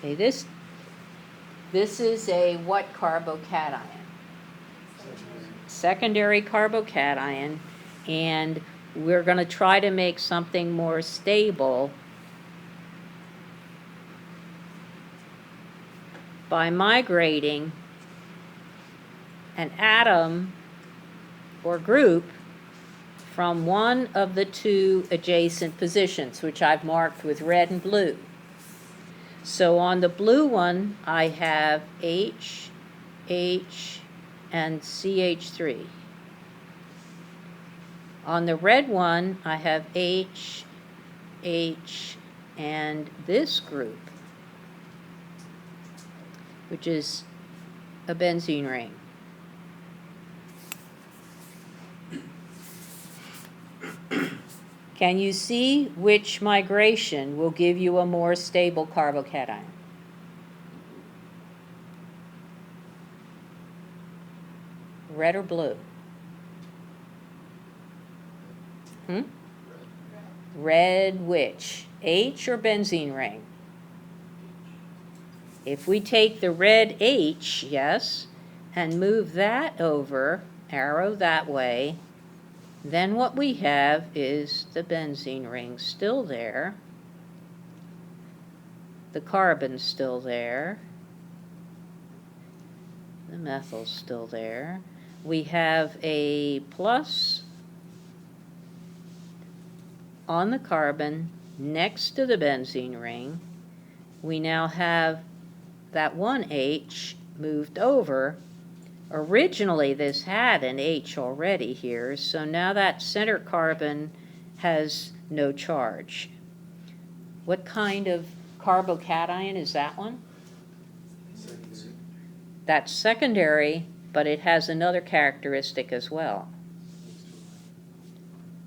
Okay, this is a what carbocation? Secondary carbocation, and we're going to try to make something more stable by migrating an atom or group from one of the two adjacent positions, which I've marked with red and blue. So on the blue one, I have H, H, and CH3. On the red one, I have H, H, and this group, which is a benzene ring. Can you see which migration will give you a more stable carbocation? Red or blue? Red which? H or benzene ring? If we take the red H, yes, and move that over, arrow that way, then what we have is the benzene ring still there, the carbon's still there, the methyl's still there. We have a plus on the carbon next to the benzene ring. We now have that one H moved over. Originally this had an H already here, so now that center carbon has no charge. What kind of carbocation is that one? Secondary. That's secondary, but it has another characteristic as well.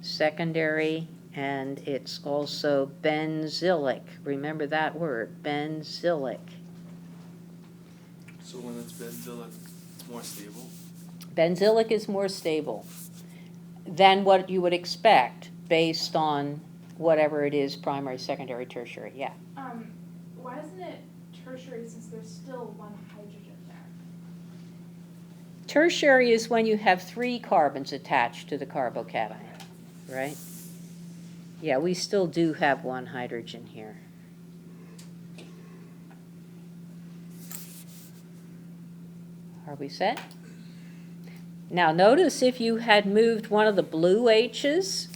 Secondary, and it's also benzylic. Remember that word, benzylic. So when it's benzylic, it's more stable? Benzylic is more stable than what you would expect based on whatever it is, primary, secondary, tertiary. Yeah. Why isn't it tertiary since there's still one hydrogen there? Tertiary is when you have 3 carbons attached to the carbocation, right? Yeah, we still do have 1 hydrogen here. Are we set? Now notice if you had moved one of the blue H's,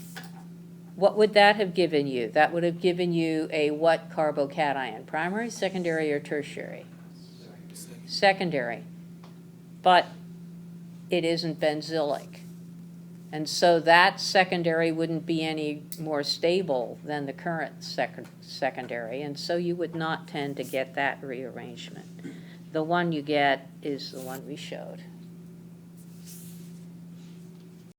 what would that have given you? That would have given you a what carbocation? Primary, secondary, or tertiary? Secondary. But it isn't benzylic. And so that secondary wouldn't be any more stable than the current secondary, and so you would not tend to get that rearrangement. The one you get is the one we showed.